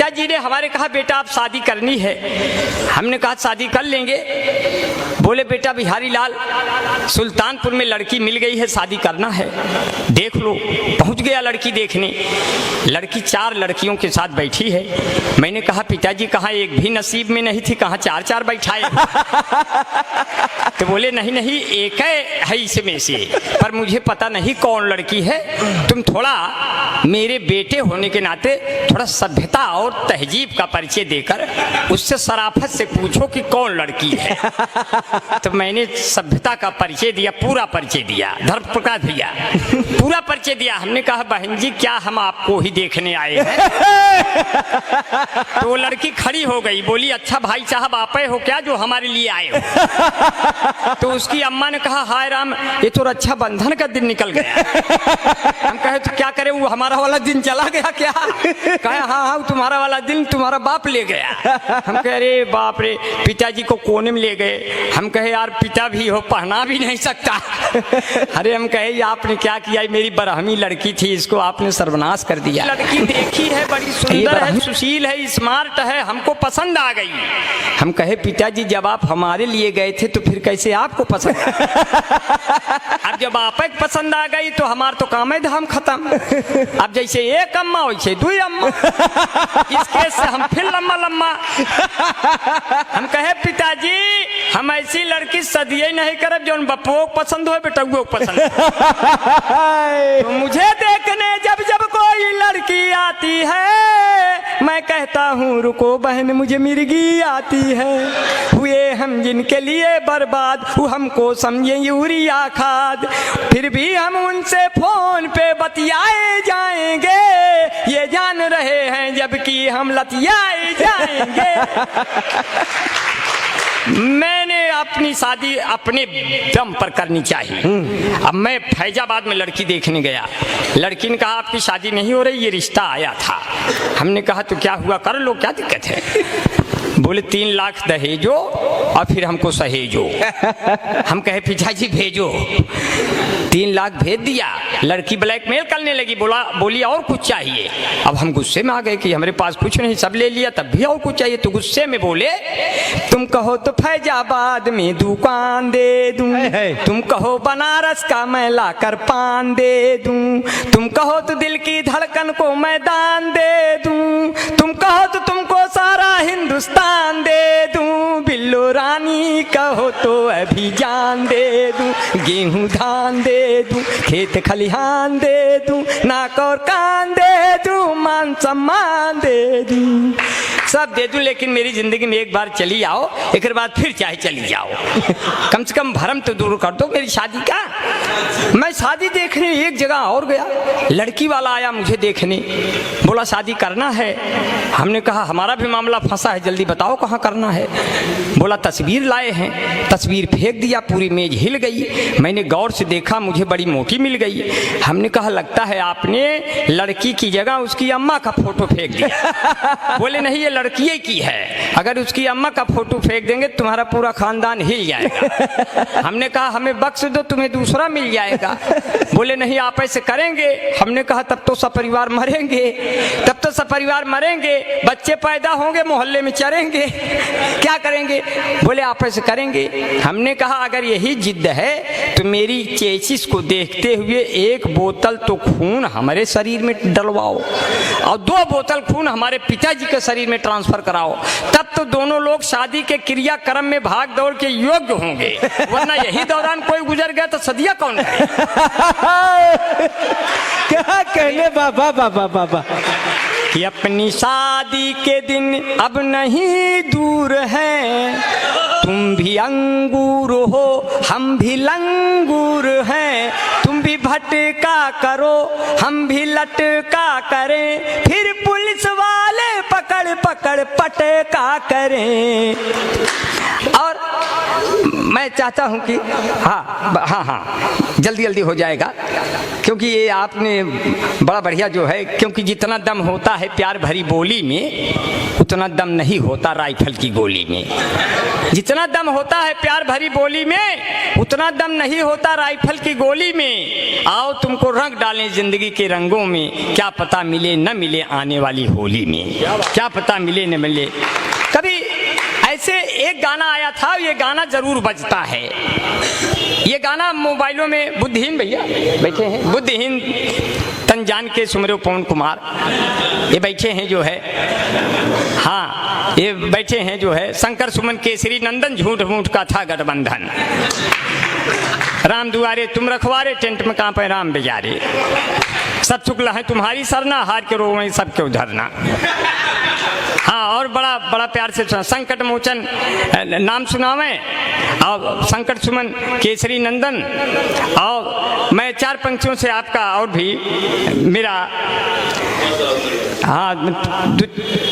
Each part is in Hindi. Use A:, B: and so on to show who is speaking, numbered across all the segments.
A: पिताजी ने हमारे कहा बेटा आप शादी करनी है। हमने कहा शादी कर लेंगे। बोले बेटा बिहारी लाल सुल्तानपुर में लड़की मिल गई है, शादी करना है, देख लो। पहुंच गया लड़की देखने। लड़की 4 लड़कियों के साथ बैठी है। मैंने कहा पिताजी कहाँ एक भी नसीब में नहीं थी, कहाँ 4-4 बैठाए। तो बोले नहीं नहीं एक है इसमें से, पर मुझे पता नहीं कौन लड़की है। तुम थोड़ा मेरे बेटे होने के नाते थोड़ा सभ्यता और तहजीब का परिचय देकर उससे शराफत से पूछो कि कौन लड़की है। तो मैंने सभ्यता का परिचय दिया, पूरा परिचय दिया, धर्म प्रकाश भैया पूरा परिचय दिया। हमने कहा बहन जी क्या हम आपको ही देखने आए हैं। तो वो लड़की खड़ी हो गई, बोली अच्छा भाई साहब आप हो क्या जो हमारे लिए आए हो। तो उसकी अम्मा ने कहा हाय राम ये तो रक्षाबंधन का दिन निकल गया। हम कहे तो क्या करे वो हमारा वाला दिन चला गया क्या। कहे हाँ हाँ तुम्हारा वाला दिन तुम्हारा बाप ले गया। हम कह अरे बाप रे, पिताजी को कोने में ले गए। हम कहे यार पिता भी हो पहना भी नहीं सकता। अरे हम कहे आपने क्या किया, मेरी बरहमी लड़की थी इसको आपने सर्वनाश कर दिया। लड़की देखी है बड़ी सुंदर है, सुशील है, स्मार्ट है, हमको पसंद आ गई। हम कहे पिताजी जब आप हमारे लिए गए थे तो फिर कैसे आपको पसंद। अब जब आप पसंद आ गई तो हमार तो काम है धाम खत्म। अब जैसे एक अम्मा वैसे 2 अम्मा। इस केस से हम फिर लम्मा लम्मा। हम कहे पिताजी हम ऐसी लड़की सदिये नहीं करब जो बप्पो पसंद हो बेटुओ पसंद। तो मुझे देखने जब जब कोई लड़की आती है मैं कहता हूँ रुको बहन मुझे मिर्गी आती है। हुए हम जिनके लिए बर्बाद वो हमको समझे यूरिया खाद, फिर भी हम उनसे फोन पे बतियाए जाएंगे, ये जान रहे हैं जबकि हम लतियाए जाएंगे। मैंने अपनी शादी अपने दम पर करनी चाहिए। अब मैं फैजाबाद में लड़की देखने गया। लड़की ने कहा आपकी शादी नहीं हो रही, ये रिश्ता आया था। हमने कहा तो क्या हुआ, कर लो क्या दिक्कत है। बोले 3 लाख दहेजो और फिर हमको सहेजो। हम कहे पिताजी भेजो। 3 लाख भेज दिया। लड़की ब्लैकमेल करने लगी, बोली और कुछ चाहिए। अब हम गुस्से में आ गए कि हमारे पास कुछ नहीं, सब ले लिया, तब भी और कुछ चाहिए। तो गुस्से में बोले तुम कहो तो फैजाबाद में दुकान दे दूं, तुम कहो बनारस का मैं लाकर पान दे दूं, तुम कहो तो दिल की धड़कन को मैदान दे दूं, तुम कहो तो तुमको सारा हिंदुस्तान दे दूं, बिल्लो रानी कहो तो अभी जान दे दूं, गेहूं धान दे दूं, खेत खलिहान दे दूं, नाक और कान दे दूं, मान सम्मान दे दूं, सब दे दूं, लेकिन मेरी जिंदगी में एक बार चली आओ, एक बाद फिर चाहे चली जाओ। कम से कम भरम तो दूर कर दो मेरी शादी का। मैं शादी देखने एक जगह और गया, लड़की वाला आया मुझे देखने, बोला शादी करना है। हमने कहा हमारा भी मामला फंसा है, जल्दी बताओ कहाँ करना है। बोला तस्वीर लाए हैं। तस्वीर फेंक दिया, पूरी मेज हिल गई। मैंने गौर से देखा, मुझे बड़ी मोटी मिल गई। हमने कहा लगता है आपने लड़की की जगह उसकी अम्मा का फोटो फेंक दिया। बोले नहीं ये लड़की की है, अगर उसकी अम्मा का फोटो फेंक देंगे तुम्हारा पूरा खानदान हिल जाएगा। हमने कहा हमें बख्श दो, तुम्हें दूसरा मिल जाएगा। बोले नहीं आप ऐसे करेंगे। हमने कहा तब तो सपरिवार मरेंगे, तब तो सपरिवार मरेंगे, बच्चे पैदा होंगे मोहल्ले में चरेंगे, क्या करेंगे। बोले आप ऐसे करेंगे। हमने कहा अगर यही जिद है तो मेरी चेसिस को देखते हुए 1 बोतल तो खून हमारे शरीर में डलवाओ और 2 बोतल खून हमारे पिताजी के शरीर में ट्रांसफर कराओ, तब तो दोनों लोग शादी के क्रियाक्रम में भाग दौड़ के योग्य होंगे, वरना यही दौरान कोई गुजर गया तो सदिया कौन करे।
B: क्या कहने बाबा बाबा बाबा
A: कि अपनी शादी के दिन अब नहीं दूर हैं, तुम भी अंगूर हो हम भी लंगूर हैं, तुम भी भटका करो हम भी लटका करें, फिर पुलिस वाले पकड़ पकड़ पटका करें। और मैं चाहता हूं कि हाँ जल्दी जल्दी हो जाएगा, क्योंकि ये आपने बड़ा बढ़िया जो है, क्योंकि जितना दम होता है प्यार भरी बोली में उतना दम नहीं होता राइफल की गोली में। जितना दम होता है प्यार भरी बोली में उतना दम नहीं होता राइफल की गोली में। आओ तुमको रंग डालें जिंदगी के रंगों में, क्या पता मिले न मिले आने वाली होली में, क्या पता मिले न मिले। कभी ऐसे एक गाना आया था, ये गाना जरूर बजता है। ये गाना मोबाइलों में बुद्धिहीन भैया बैठे हैं, बुद्धिहीन तन जान के सुमरो पवन कुमार, ये बैठे हैं जो है, हाँ ये बैठे हैं जो है, शंकर सुमन केसरी नंदन झूठ मूठ का था गठबंधन, राम दुआरे तुम रखवारे टेंट में कांपे राम बेजारे, सब चुकला है तुम्हारी सरना हार के रो वहीं सबके उधरना। हाँ, और बड़ा बड़ा प्यार से संकट मोचन नाम सुनावे और शंकर सुमन केसरी नंदन। और मैं 4 पंक्तियों से आपका और भी मेरा हाँ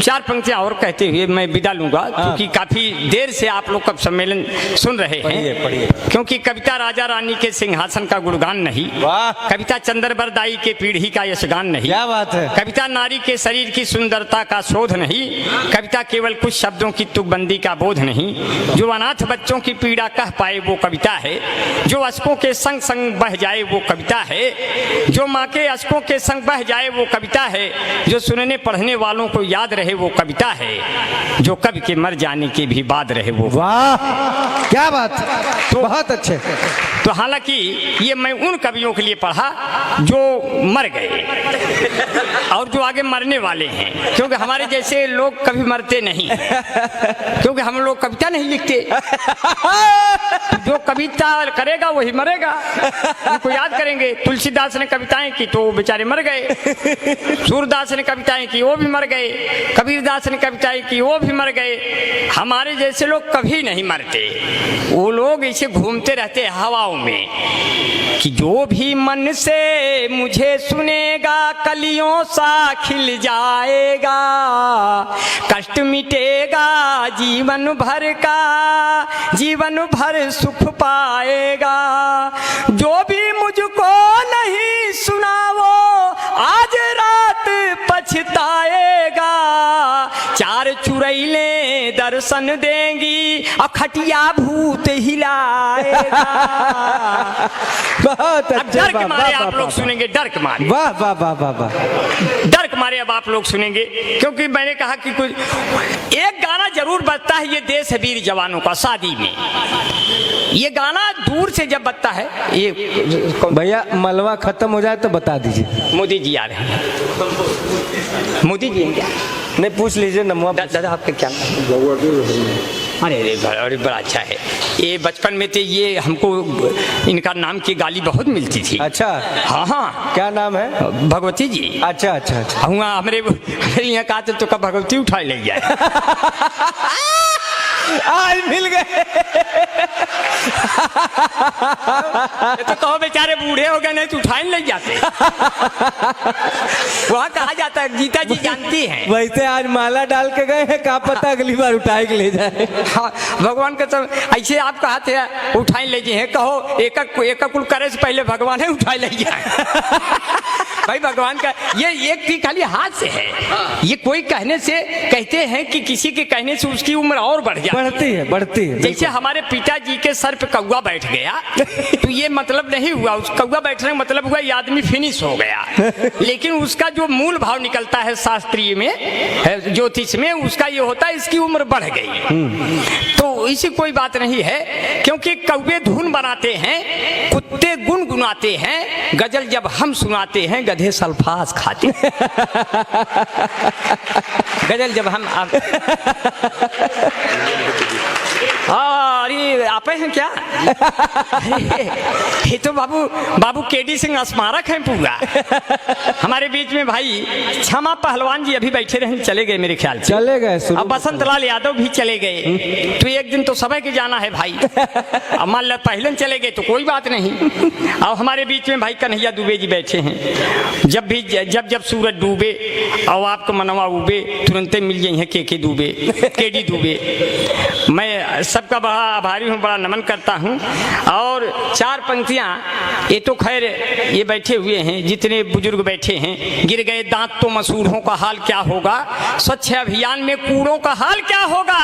A: 4 पंक्तियाँ और कहते हुए मैं विदा लूंगा, क्योंकि काफी देर से आप लोग का सम्मेलन सुन रहे हैं। पढ़िए। क्योंकि कविता राजा रानी के सिंहासन का गुणगान नहीं, कविता चंद्रबर दाई के पीढ़ी का यशगान नहीं,
B: क्या बात है।
A: कविता नारी के शरीर की सुंदरता का शोध नहीं, कविता केवल कुछ शब्दों की तुकबंदी का बोध नहीं, जो अनाथ बच्चों की पीड़ा कह पाए वो कविता है, जो अश्कों के संग संग बह जाए वो कविता है, जो माँ के अश्कों के संग बह जाए वो कविता है, जो सुनने पढ़ने वालों को याद रहे वो कविता है, जो कवि के मर जाने के भी बाद रहे वो।
B: वाह क्या बात, तो बहुत अच्छे।
A: तो हालांकि ये मैं उन कवियों के लिए पढ़ा जो मर गए और जो आगे मरने वाले हैं, क्योंकि हमारे जैसे लोग कभी मरते नहीं, क्योंकि हम लोग कविता नहीं लिखते। जो कविता करेगा वही मरेगा, उनको याद करेंगे। तुलसीदास ने कविताएं की तो वो बेचारे मर गए, सूरदास ने कविताएं की वो भी मर गए, कबीरदास ने कविताएं की वो भी मर गए। हमारे जैसे लोग कभी नहीं मरते, वो लोग ऐसे घूमते रहते हैं हवाओं में कि जो भी मन से मुझे सुनेगा कलियों सा खिल जाएगा, कष्ट मिटेगा जीवन भर का, जीवन भर सुख पाएगा। जो भी मुझको नहीं सुना वो आज रात पछताएगा, 4 चुड़ैलें दर्शन देंगी और खटिया भूत हिलाएगा।
B: बहुत
A: अब डर के मारे आप लोग सुनेंगे, डर के मारे।
B: वाह वाह वाह वाह वाह,
A: डर के मारे अब आप लोग सुनेंगे, क्योंकि मैंने कहा कि कुछ एक गाना जरूर बजता है, ये देश है वीर जवानों का शादी में। ये गाना दूर से जब बजता है, ये
B: भैया मलवा खत्म हो जाए तो बता दीजिए।
A: मोदी जी आ रहे हैं, मोदी जी हैं क्या?
B: नहीं पूछ लीजिए नमवा।
A: दादा आपका क्या अरे अरे बड़ा अच्छा है। ये बचपन में थे, ये हमको इनका नाम की गाली बहुत मिलती थी।
B: अच्छा
A: हाँ हाँ,
B: क्या नाम है?
A: भगवती जी।
B: अच्छा अच्छा अच्छा,
A: हुआ हमारे यहाँ कहा तो कब भगवती उठा ले जाए।
B: आज मिल गए।
A: तो कहो बेचारे बूढ़े हो गए, नहीं तो उठाए ले जाते। वहाँ कहा जाता है, गीता जी जानती हैं।
B: वैसे आज माला डाल के गए हैं, क्या पता अगली बार उठाए के ले जाए।
A: हाँ, भगवान का सब ऐसे आप कहते हैं उठाए ले जाए, कहो एक कुल करे से पहले भगवान है उठाए ले जाए। भाई भगवान का ये एक भी खाली हाथ से है, ये कोई कहने से कहते हैं कि किसी के कहने से उसकी उम्र और बढ़ जाती है,
B: बढ़ती है।
A: जैसे हमारे पिताजी के सर पे कौवा बैठ गया तो ये मतलब नहीं हुआ उस कौवा बैठने का मतलब हुआ ये आदमी फिनिश हो गया, लेकिन उसका जो मूल भाव निकलता है शास्त्रीय में, ज्योतिष में, उसका ये होता है इसकी उम्र बढ़ गई। तो इसी कोई बात नहीं है, क्योंकि कौवे धुन बनाते हैं, कुत्ते गुनगुनाते हैं, गजल जब हम सुनाते हैं गधे सल्फास खाते हैं। गजल जब हम अरे आप हैं क्या? ये तो बाबू केडी सिंह स्मारक है पूरा। हमारे बीच में भाई क्षमा पहलवान जी अभी बैठे रहे, चले गए मेरे ख्याल से,
B: चले गए।
A: अब बसंत लाल यादव भी चले गए। तो एक दिन तो समय के जाना है भाई, अब मान लो पहले चले गए तो कोई बात नहीं। अब हमारे बीच में भाई कन्हैया दुबे जी बैठे हैं। जब सूरज डूबे और आपको मनवा उबे, तुरंते मिल गई है के दुबे, केडी दुबे। मैं सबका बड़ा आभारी नमस्कारी हूँ, बड़ा नमन करता हूँ। और 4 पंक्तियाँ, ये तो खैर ये बैठे हुए हैं, जितने बुजुर्ग बैठे हैं। गिर गए दांत तो मसूड़ों का हाल क्या होगा, स्वच्छ अभियान में कूड़ों का हाल क्या होगा,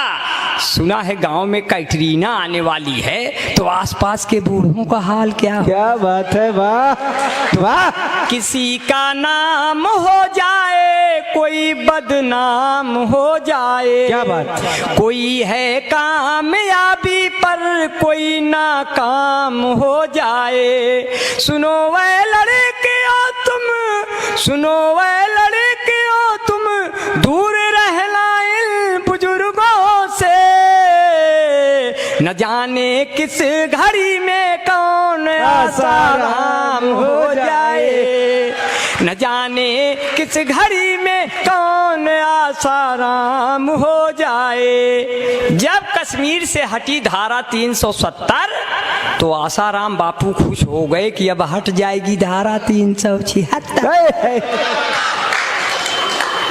A: सुना है गांव में कैटरीना आने वाली है, तो आसपास के बूढ़ों का हाल क्या होगा।
B: क्या बात है, वाह वाह।
A: किसी का नाम हो जाए, कोई बदनाम हो जाए,
B: क्या बात।
A: कोई है कामयाबी पर कोई नाकाम हो जाए। सुनो वे लड़कियों तुम, सुनो वे लड़कियों तुम, दूर रहना इन बुजुर्गों से। न जाने किस घड़ी में कौन आसाराम हो जाए, न जाने किस घड़ी में कौन आसाराम हो जाए। जब कश्मीर से हटी धारा 370, तो आसाराम बापू खुश हो गए कि अब हट जाएगी धारा 376।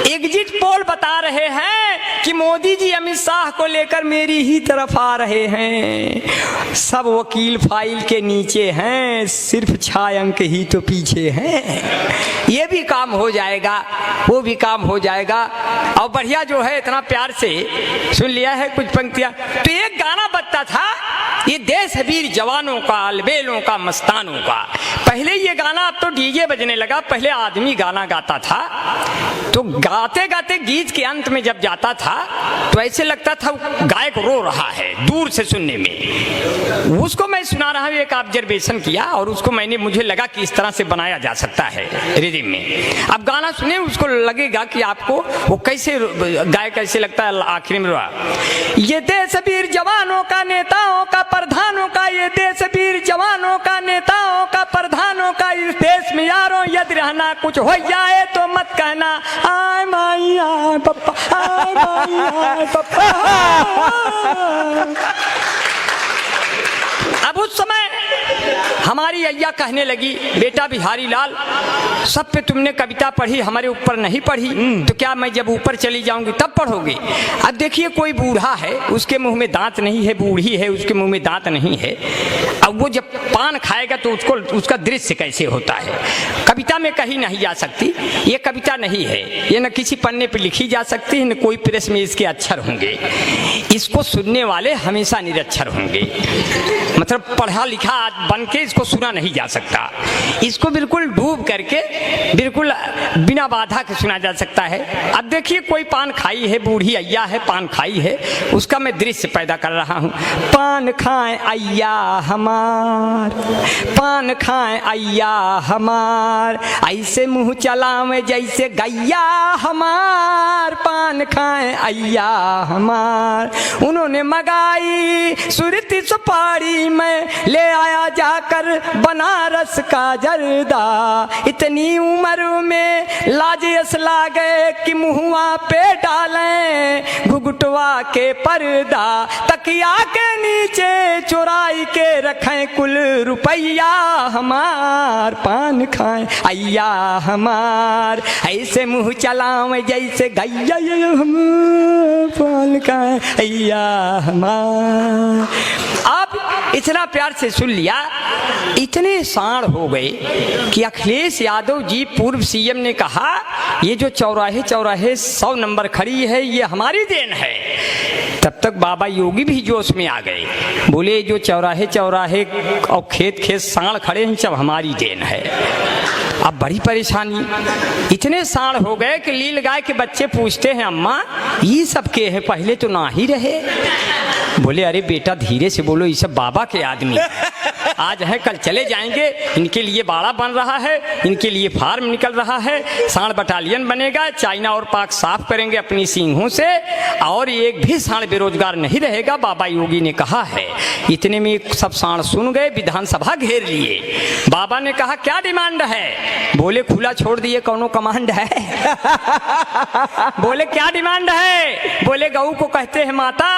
A: एग्जिट पोल बता रहे हैं कि मोदी जी अमित शाह को लेकर मेरी ही तरफ आ रहे हैं। सब वकील फाइल के नीचे हैं, सिर्फ 6 अंक ही तो पीछे हैं। ये भी काम हो जाएगा, वो भी काम हो जाएगा। और बढ़िया जो है, इतना प्यार से सुन लिया है कुछ पंक्तियां। तो एक गाना बजता था, ये देश वीर जवानों का, अलबेलों का, मस्तानों का। पहले ये गाना, अब तो डीजे बजने लगा, पहले आदमी गाना गाता था। तो गाते गाते गीत के अंत में जब जाता था तो ऐसे लगता था गायक रो रहा है दूर से सुनने में। उसको मैं सुना रहा हूँ, एक ऑब्जर्वेशन किया और उसको मुझे लगा कि इस तरह से बनाया जा सकता है रिदम में। अब गाना सुने, उसको लगेगा कि आपको वो कैसे गायक कैसे लगता है। आखिर में ये देश वीर जवानों का, नेताओं का, प्रधानों का, ये देश वीर जवानों का, नेताओं का, प्रधानों का, इस देश में यारों यदि रहना कुछ हो जाए तो मत कहना आय माई आय पप्पा, आय माई आय पप्पा। अब उस समय हमारी अय्या कहने लगी, बेटा बिहारी लाल, सब पे तुमने कविता पढ़ी, हमारे ऊपर नहीं पढ़ी, तो क्या मैं जब ऊपर चली जाऊंगी तब पढ़ोगे। अब देखिए, कोई बूढ़ा है, उसके मुंह में दांत नहीं है, बूढ़ी है, उसके मुंह में दांत नहीं है। अब वो जब पान खाएगा तो उसको उसका दृश्य कैसे होता है, कविता में कही नहीं जा सकती। ये कविता नहीं है, ये न किसी पन्ने पर लिखी जा सकती है, न कोई प्रेस में इसके अक्षर होंगे। इसको सुनने वाले हमेशा निरक्षर होंगे, मतलब पढ़ा लिखा बन के इसको सुना नहीं जा सकता। इसको बिल्कुल डूब करके, बिल्कुल बिना बाधा के सुना जा सकता है। अब देखिए, कोई पान खाई है, बूढ़ी अय्या है, पान खाई है, उसका मैं दृश्य पैदा कर रहा हूँ। पान खाए अय्या हमार, पान खाए अय्या हमार, ऐसे मुंह चलावे जैसे गैया हमार। पान खाए अय्या हमार, उन्होंने मगाई सुरती सुपारी में ले आया जाकर बनारस का जर्दा। इतनी उम्र में लाज लागे कि मुहुआ पे डालें घुघुटवा के पर्दा। तकिया के नीचे चुराई के रखें कुल रुपया हमार। पान खाएं अय्या हमार, ऐसे मुंह चलावे जैसे गैया हमार। पान खाएं अय्या हमार। आप इतना प्यार से सुन लिया, इतने साण हो गए कि अखिलेश यादव जी पूर्व सीएम ने कहा, ये जो चौराहे चौराहे 100 नंबर खड़ी है ये हमारी देन है। तब तक बाबा योगी भी जोश में आ गए, बोले जो चौराहे चौराहे और खेत खेत साण खड़े हैं सब हमारी देन है। अब बड़ी परेशानी, इतने साण हो गए कि लील गाय के बच्चे पूछते हैं, अम्मा ये सब के है, पहले तो ना ही रहे। बोले अरे बेटा धीरे से बोलो, ये सब बाबा के आदमी आज है कल चले जाएंगे, इनके लिए बाड़ा बन रहा है, इनके लिए फार्म निकल रहा है, सांड बटालियन बनेगा, चाइना और पाक साफ करेंगे अपनी सींगों से, और एक भी सांड बेरोजगार नहीं रहेगा, बाबा योगी ने कहा है। इतने में सब सांड सुन गए, विधानसभा घेर लिए। बाबा ने कहा क्या डिमांड है? बोले खुला छोड़ दिए, कौनो कमांड है? बोले क्या डिमांड है? बोले गऊ को कहते हैं माता,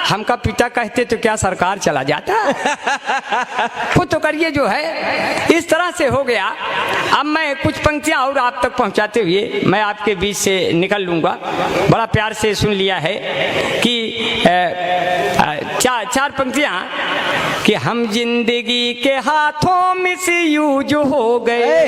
A: हमका पिता कहते तो क्या सरकार चला जाता? वो तो करिए जो है इस तरह से हो गया। अब मैं कुछ पंक्तियां और आप तक पहुंचाते हुए मैं आपके बीच से निकल लूंगा। बड़ा प्यार से सुन लिया है कि चार पंक्तियां कि हम जिंदगी के हाथों मिसयूज हो गए,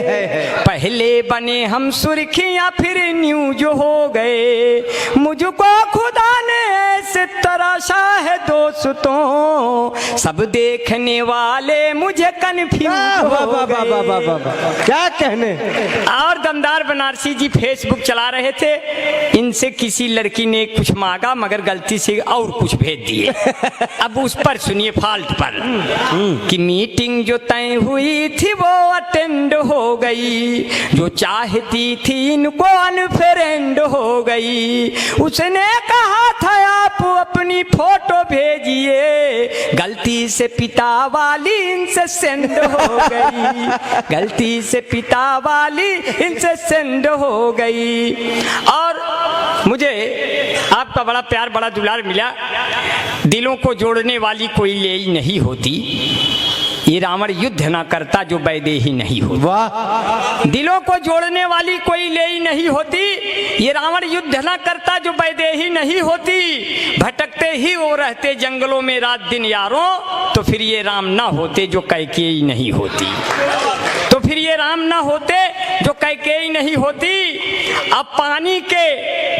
A: पहले बने हम सुर्खियां फिर न्यूज हो गए, मुझको खुदा ने ऐसे तराशा है दोस्तों, सब देखने वाले मुझे कन्फ्यूज हो गए।
B: क्या कहने।
A: और दमदार बनारसी जी फेसबुक चला रहे थे, इनसे किसी लड़की ने कुछ मांगा मगर गलती से और कुछ भेज दिए। अब उस पर सुनिए फॉल्ट पर कि मीटिंग जो तय हुई थी वो अटेंड हो गई, जो चाहती थी इनको अनफ्रेंड हो गई, उसने कहा था आप अपनी फोटो भेजिए, गलती से पिता वाली इनसे सेंड हो गई, गलती से पिता वाली इनसे सेंड हो गई। और मुझे आपका बड़ा प्यार बड़ा दुलार मिला। दिलों को जोड़ने वाली कोई लेई नहीं होती, ये रावण युद्ध ना करता जो वैदेही नहीं होती।
B: वाह।
A: दिलों को जोड़ने वाली कोई लेई नहीं होती, ये रावण युद्ध ना करता जो वैदेही नहीं होती, भटकते ही वो रहते जंगलों में रात दिन यारों, तो फिर ये राम ना होते जो कैकेयी नहीं होती, तो फिर ये राम ना होते जो कैकेयी नहीं होती। अब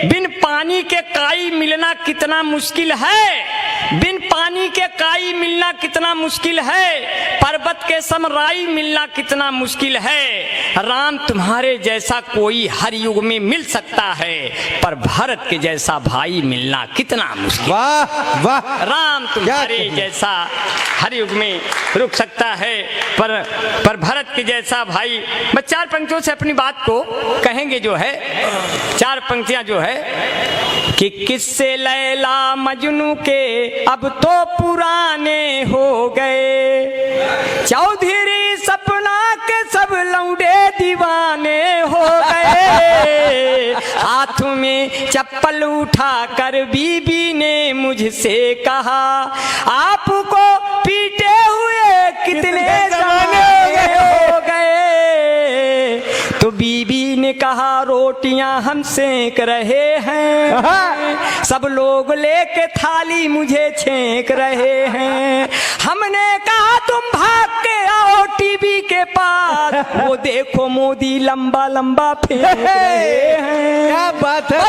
A: बिन पानी के काई मिलना कितना मुश्किल है, बिन पानी के काई मिलना कितना मुश्किल है, पर्वत के समराई मिलना कितना मुश्किल है। राम तुम्हारे जैसा कोई हर युग में मिल सकता है, पर भरत के जैसा भाई मिलना कितना मुश्किल।
B: वाह वाह।
A: राम तुम्हारे जैसा हर युग में रुक सकता है, पर भरत के जैसा भाई। मैं 4 पंक्तियों से अपनी बात को कहेंगे जो है, 4 पंक्तियां जो है कि किस्से लैला मजनू के अब तो पुराने हो गए, चौधरी सपना के सब लौंडे दीवाने हो गए, हाथ में चप्पल उठा कर बीबी ने मुझसे कहा, आपको पीटे हुए कितने जमाने हो गए, तो बीबी ने कहा रोटियां हम सेक रहे हैं, सब लोग लेके थाली मुझे छेक रहे हैं, हमने कहा तुम भाग के आओ टीवी के पास, वो देखो मोदी लंबा लंबा फेंक रहे हैं।
B: क्या बात है।